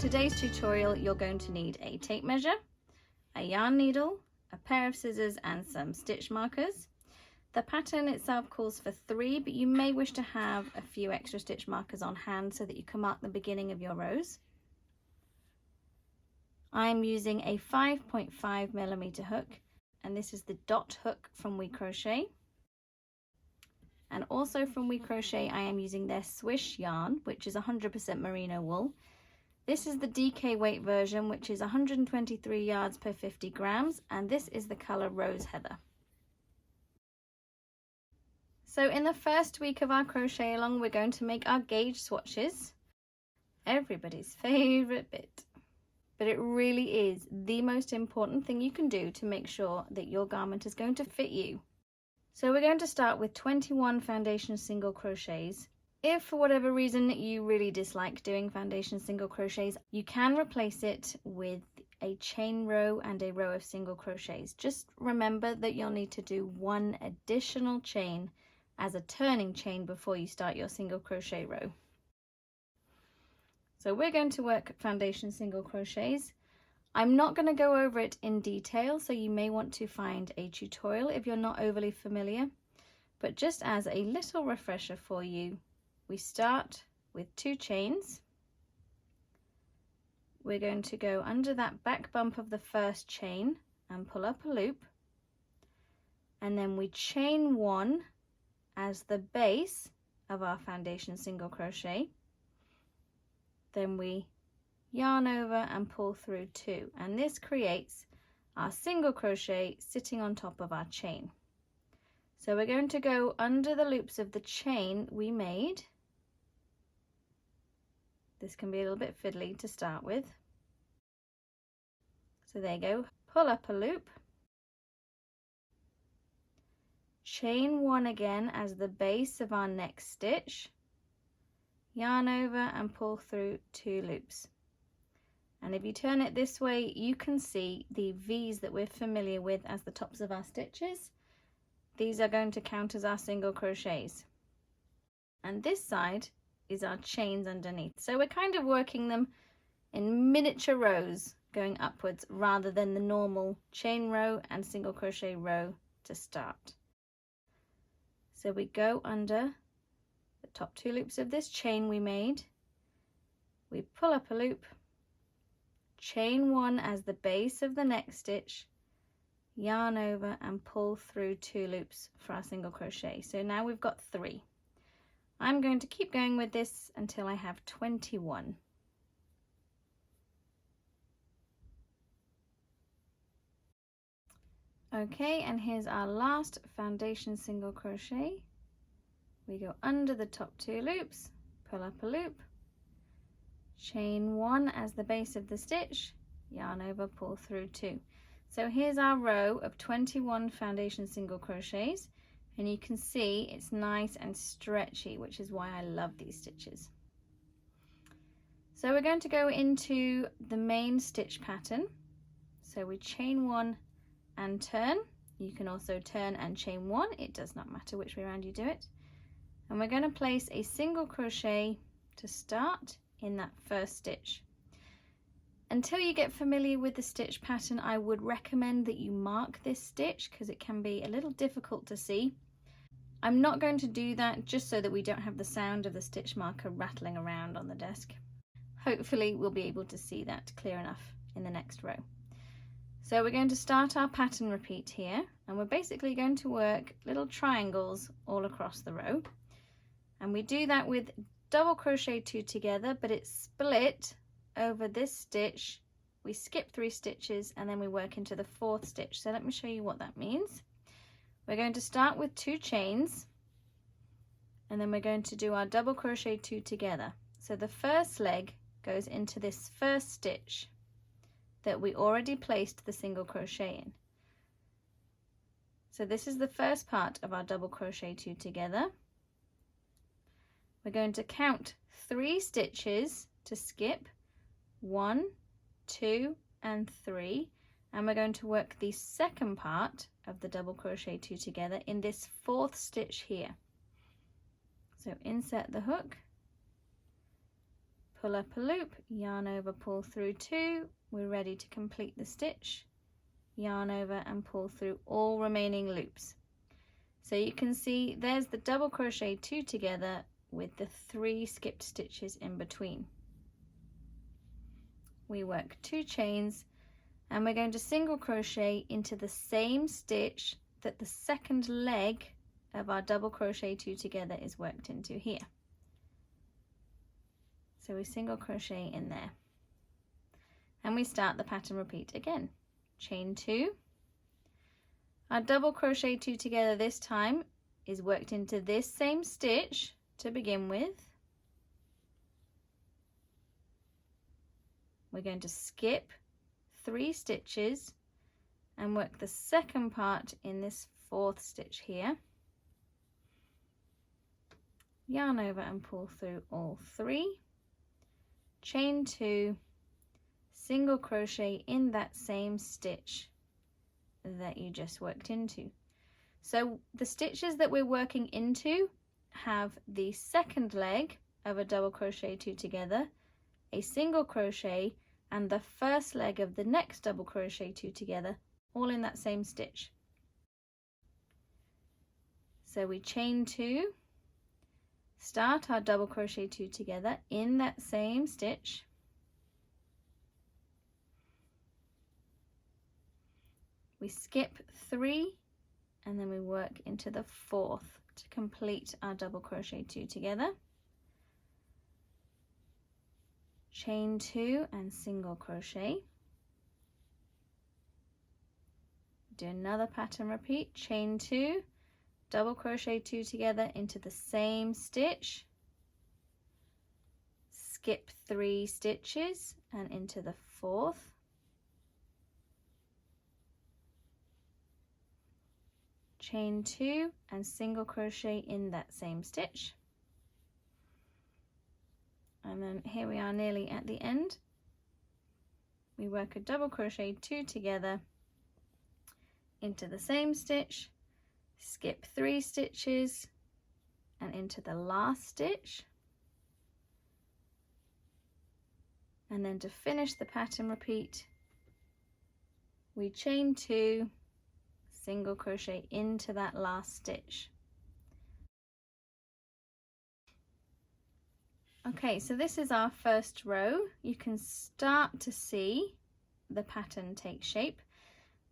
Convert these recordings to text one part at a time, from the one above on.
today's tutorial, you're going to need a tape measure, a yarn needle, a pair of scissors and some stitch markers. The pattern itself calls for 3, but you may wish to have a few extra stitch markers on hand so that you can mark the beginning of your rows. I'm using a 5.5mm hook, and this is the dot hook from We Crochet. And also from We Crochet, I am using their Swish yarn, which is 100% merino wool. This is the DK weight version, which is 123 yards per 50 grams, and this is the color Rose Heather. So in the first week of our crochet along, we're going to make our gauge swatches. Everybody's favorite bit. But it really is the most important thing you can do to make sure that your garment is going to fit you. So we're going to start with 21 foundation single crochets. If for whatever reason you really dislike doing foundation single crochets, you can replace it with a chain row and a row of single crochets. Just remember that you'll need to do 1 additional chain as a turning chain before you start your single crochet row. So we're going to work foundation single crochets. I'm not going to go over it in detail, so you may want to find a tutorial if you're not overly familiar. But just as a little refresher for you, we start with 2 chains. We're going to go under that back bump of the first chain and pull up a loop. And then we chain 1 as the base of our foundation single crochet. Then we yarn over and pull through 2, and this creates our single crochet sitting on top of our chain. So we're going to go under the loops of the chain we made. This can be a little bit fiddly to start with. So there you go, pull up a loop, chain 1 again as the base of our next stitch, yarn over and pull through 2 loops. And if you turn it this way, you can see the V's that we're familiar with as the tops of our stitches. These are going to count as our single crochets. And this side is our chains underneath. So we're kind of working them in miniature rows going upwards rather than the normal chain row and single crochet row to start. So we go under the top 2 loops of this chain we made. We pull up a loop, chain 1 as the base of the next stitch, yarn over and pull through 2 loops for our single crochet. So now we've got 3. I'm going to keep going with this until I have 21. Okay, and here's our last foundation single crochet. We go under the top 2 loops, pull up a loop, chain 1 as the base of the stitch, yarn over, pull through 2. So here's our row of 21 foundation single crochets, and you can see it's nice and stretchy, which is why I love these stitches. So we're going to go into the main stitch pattern. So we chain 1 and turn. You can also turn and chain 1, it does not matter which way around you do it. And we're going to place a single crochet to start in that first stitch. Until you get familiar with the stitch pattern, I would recommend that you mark this stitch because it can be a little difficult to see. I'm not going to do that just so that we don't have the sound of the stitch marker rattling around on the desk. Hopefully we'll be able to see that clear enough in the next row. So we're going to start our pattern repeat here, and we're basically going to work little triangles all across the row. And we do that with double crochet 2 together, but it's split over this stitch. We skip 3 stitches and then we work into the 4th stitch. So let me show you what that means. We're going to start with 2 chains, and then we're going to do our double crochet 2 together. So the first leg goes into this first stitch that we already placed the single crochet in. So this is the first part of our double crochet 2 together. We're going to count 3 stitches to skip, 1, 2 and 3, and we're going to work the second part of the double crochet 2 together in this 4th stitch here. So insert the hook, pull up a loop, yarn over, pull through 2, we're ready to complete the stitch, yarn over and pull through all remaining loops. So you can see there's the double crochet 2 together with the 3 skipped stitches in between. We work 2 chains and we're going to single crochet into the same stitch that the second leg of our double crochet 2 together is worked into here. So we single crochet in there and we start the pattern repeat again. Chain 2. Our double crochet 2 together this time is worked into this same stitch to begin with. We're going to skip 3 stitches and work the second part in this 4th stitch here. Yarn over and pull through all 3. Chain 2, single crochet in that same stitch that you just worked into. So the stitches that we're working into have the second leg of a double crochet 2 together, a single crochet, and the first leg of the next double crochet 2 together, all in that same stitch. So we chain 2, start our double crochet 2 together in that same stitch, we skip 3 and then we work into the 4th to complete our double crochet 2 together. Chain 2 and single crochet. Do another pattern repeat, chain 2, double crochet 2 together into the same stitch, skip 3 stitches and into the 4th. Chain 2 and single crochet in that same stitch. And then here we are nearly at the end. We work a double crochet 2 together into the same stitch, skip 3 stitches and into the last stitch. And then to finish the pattern repeat, we chain 2, single crochet into that last stitch. Okay, so this is our first row. You can start to see the pattern take shape.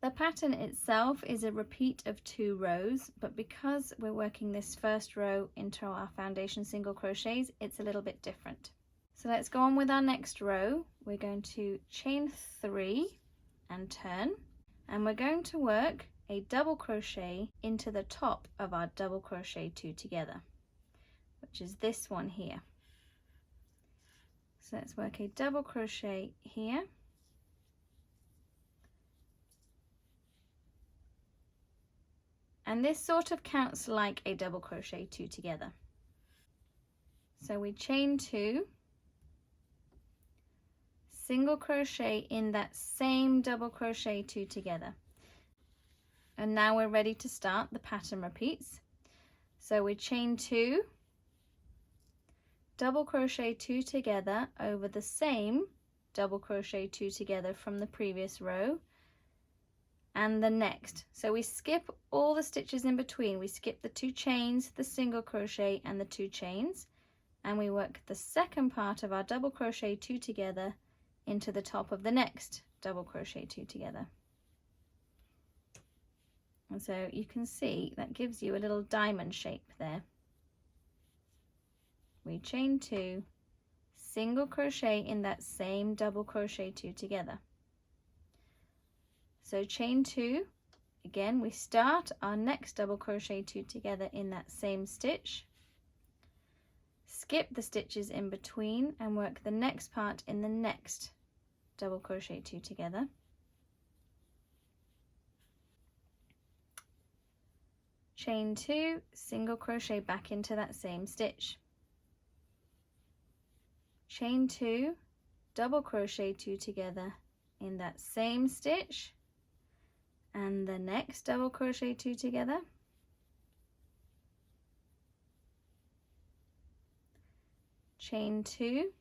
The pattern itself is a repeat of 2 rows, but because we're working this first row into our foundation single crochets, it's a little bit different. So let's go on with our next row. We're going to chain 3 and turn, and we're going to work a double crochet into the top of our double crochet 2 together, which is this one here. So let's work a double crochet here, and this sort of counts like a double crochet 2 together. So we chain 2, single crochet in that same double crochet 2 together. And now we're ready to start the pattern repeats. So we chain 2, double crochet 2 together over the same double crochet 2 together from the previous row and the next. So we skip all the stitches in between. We skip the 2 chains, the single crochet and the 2 chains, and we work the second part of our double crochet 2 together into the top of the next double crochet 2 together. And so you can see that gives you a little diamond shape there. We chain 2, single crochet in that same double crochet 2 together. So chain 2, again we start our next double crochet 2 together in that same stitch, skip the stitches in between and work the next part in the next double crochet 2 together. Chain 2, single crochet back into that same stitch. Chain 2, double crochet 2 together in that same stitch and the next double crochet 2 together. Chain 2,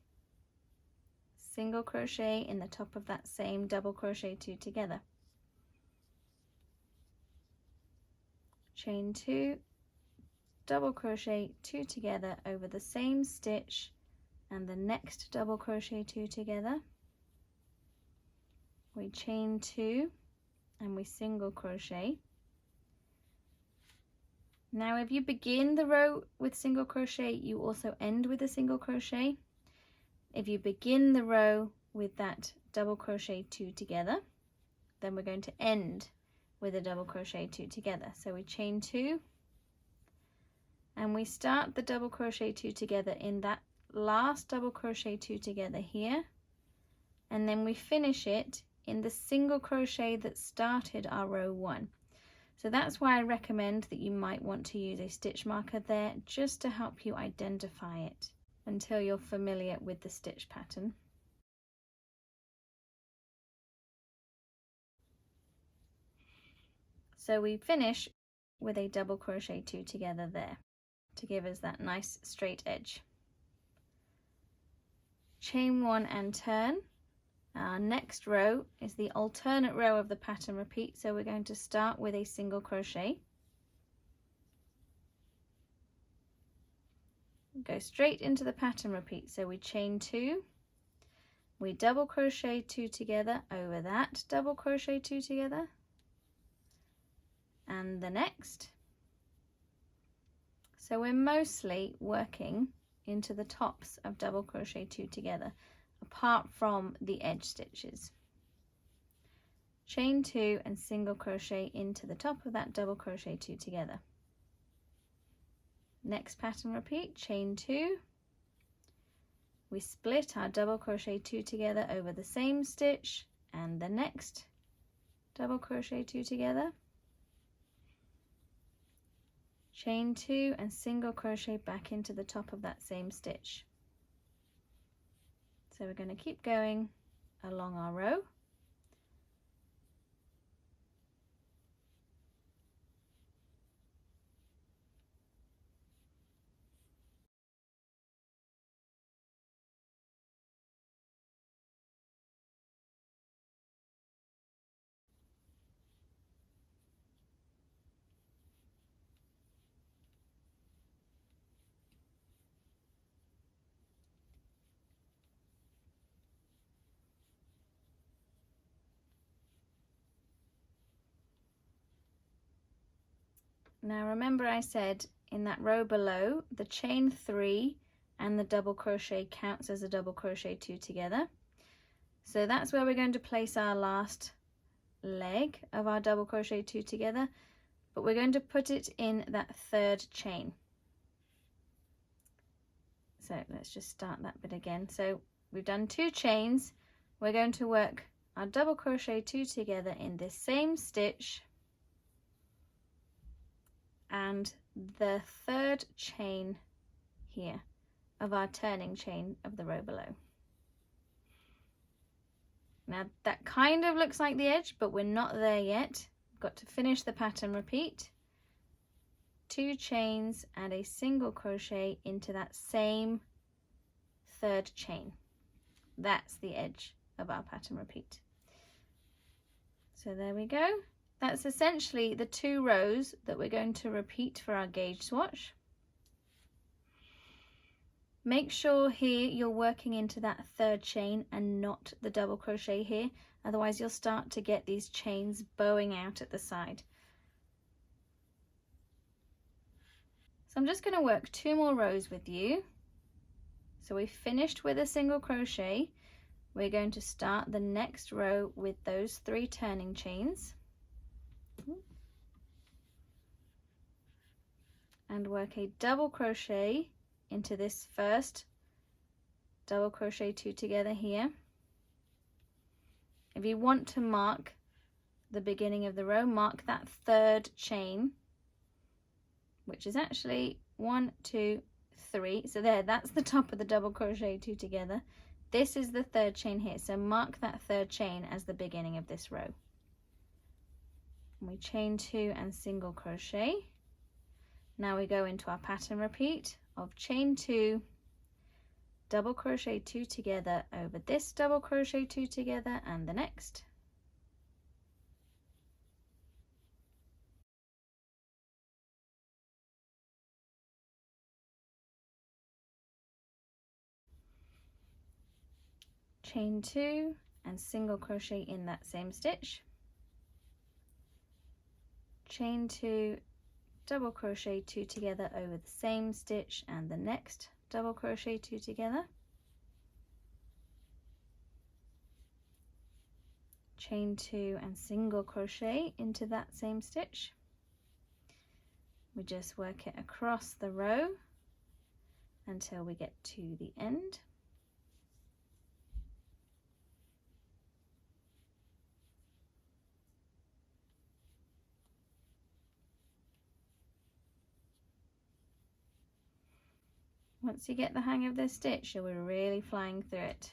single crochet in the top of that same double crochet 2 together. Chain 2, double crochet 2 together over the same stitch and the next double crochet 2 together. We chain 2 and we single crochet. Now if you begin the row with single crochet, you also end with a single crochet. If you begin the row with that double crochet 2 together, then we're going to end with a double crochet 2 together. So we chain 2 and we start the double crochet 2 together in that last double crochet 2 together here, and then we finish it in the single crochet that started our row 1. So that's why I recommend that you might want to use a stitch marker there just to help you identify it until you're familiar with the stitch pattern. So we finish with a double crochet 2 together there to give us that nice straight edge. Chain 1 and turn. Our next row is the alternate row of the pattern repeat, so we're going to start with a single crochet. Go straight into the pattern repeat, so we chain 2, we double crochet 2 together over that double crochet 2 together, and the next. So we're mostly working into the tops of double crochet 2 together, apart from the edge stitches. Chain 2 and single crochet into the top of that double crochet 2 together. Next pattern repeat, chain 2, we split our double crochet 2 together over the same stitch and the next double crochet 2 together, chain 2 and single crochet back into the top of that same stitch. So we're going to keep going along our row. Now remember I said in that row below, the chain 3 and the double crochet counts as a double crochet 2 together. So that's where we're going to place our last leg of our double crochet 2 together, but we're going to put it in that third chain. So let's just start that bit again. So we've done 2 chains. We're going to work our double crochet 2 together in this same stitch and the third chain here of our turning chain of the row below. Now that kind of looks like the edge, but we're not there yet. We've got to finish the pattern repeat, 2 chains and a single crochet into that same third chain. That's the edge of our pattern repeat. So there we go. That's essentially the 2 rows that we're going to repeat for our gauge swatch. Make sure here you're working into that third chain and not the double crochet here, otherwise you'll start to get these chains bowing out at the side. So I'm just going to work 2 more rows with you. So we finished with a single crochet. We're going to start the next row with those 3 turning chains and work a double crochet into this first double crochet 2 together here. If you want to mark the beginning of the row, mark that third chain, which is actually 1, 2, 3. So there, that's the top of the double crochet 2 together. This is the third chain here, so mark that third chain as the beginning of this row. We chain 2 and single crochet. Now we go into our pattern repeat of chain 2, double crochet 2 together over this double crochet 2 together and the next. Chain 2 and single crochet in that same stitch. Chain 2, double crochet 2 together over the same stitch and the next double crochet 2 together. Chain 2 and single crochet into that same stitch. We just work it across the row until we get to the end. Once you get the hang of this stitch, you'll be really flying through it.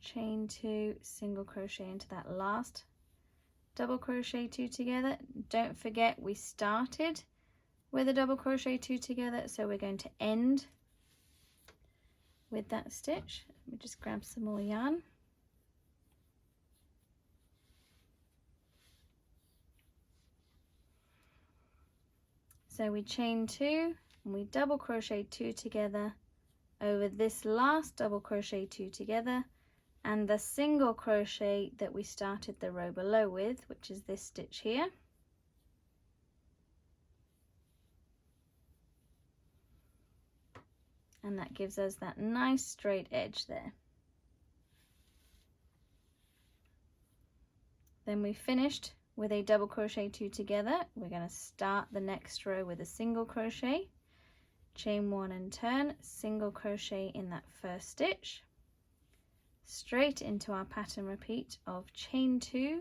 Chain 2, single crochet into that last double crochet 2 together. Don't forget we started with a double crochet 2 together, so we're going to end with that stitch. Let me just grab some more yarn. So we chain 2 and we double crochet 2 together over this last double crochet 2 together and the single crochet that we started the row below with, which is this stitch here. And that gives us that nice straight edge there. Then we finished with a double crochet 2 together. We're going to start the next row with a single crochet, chain 1 and turn, single crochet in that first stitch, straight into our pattern repeat of chain 2,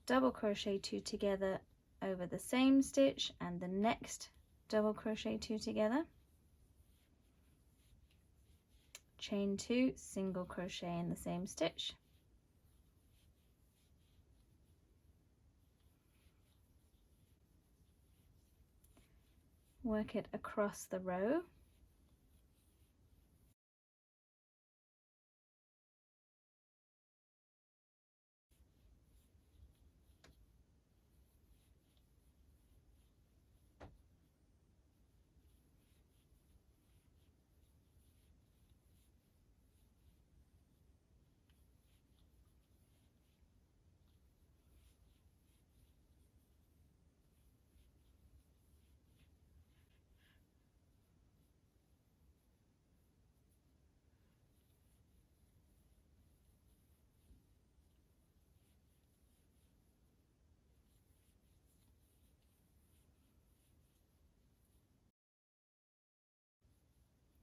double crochet 2 together over the same stitch and the next double crochet 2 together, chain 2, single crochet in the same stitch, work it across the row,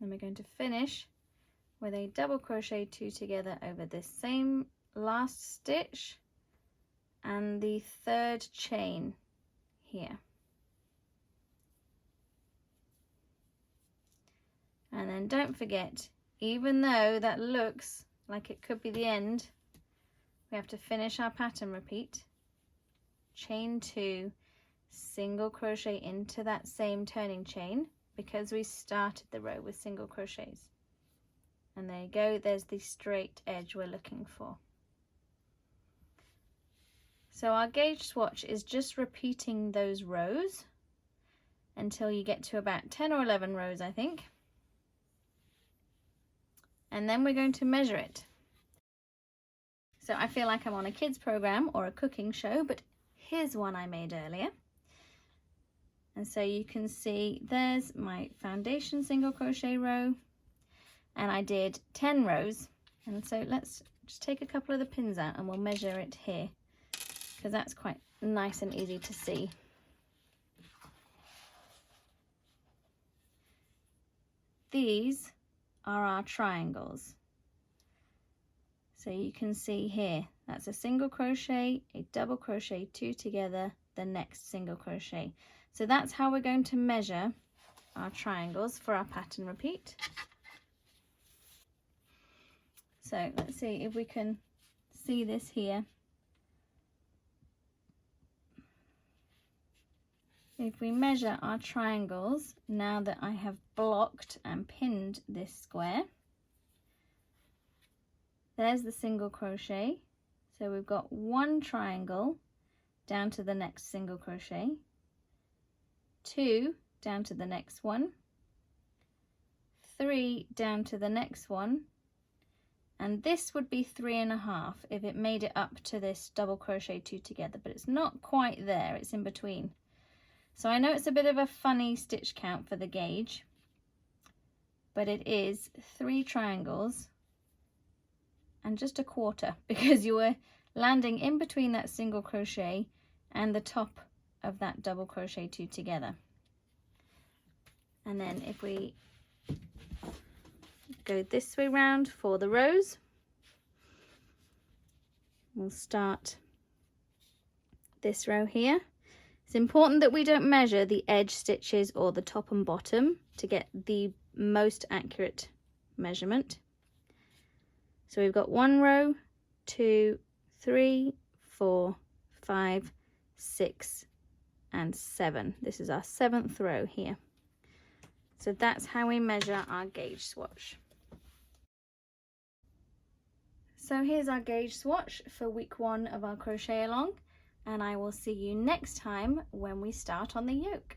then we're going to finish with a double crochet 2 together over this same last stitch and the third chain here. And then don't forget, even though that looks like it could be the end, we have to finish our pattern repeat, chain 2, single crochet into that same turning chain because we started the row with single crochets. And there you go, there's the straight edge we're looking for. So our gauge swatch is just repeating those rows until you get to about 10 or 11 rows, I think. And then we're going to measure it. So I feel like I'm on a kids program or a cooking show, but here's one I made earlier. And so you can see there's my foundation single crochet row, and I did 10 rows. And so let's just take a couple of the pins out and we'll measure it here, because that's quite nice and easy to see. These are our triangles. So you can see here, that's a single crochet, a double crochet 2 together, the next single crochet. So that's how we're going to measure our triangles for our pattern repeat. So let's see if we can see this here. if we measure our triangles, now that I have blocked and pinned this square, there's the single crochet. So we've got one triangle down to the next single crochet, 2 down to the next one, 3 down to the next one, and this would be 3.5 if it made it up to this double crochet 2 together, but it's not quite there, it's in between. So I know it's a bit of a funny stitch count for the gauge, but it is 3 triangles and just a quarter, because you were landing in between that single crochet and the top of that double crochet 2 together. And then if we go this way round for the rows, we'll start this row here. It's important that we don't measure the edge stitches or the top and bottom to get the most accurate measurement. So we've got 1 row, 2, 3, 4, 5, 6 and 7. This is our 7th row here. So that's how we measure our gauge swatch. So here's our gauge swatch for week 1 of our crochet along, and I will see you next time when we start on the yoke.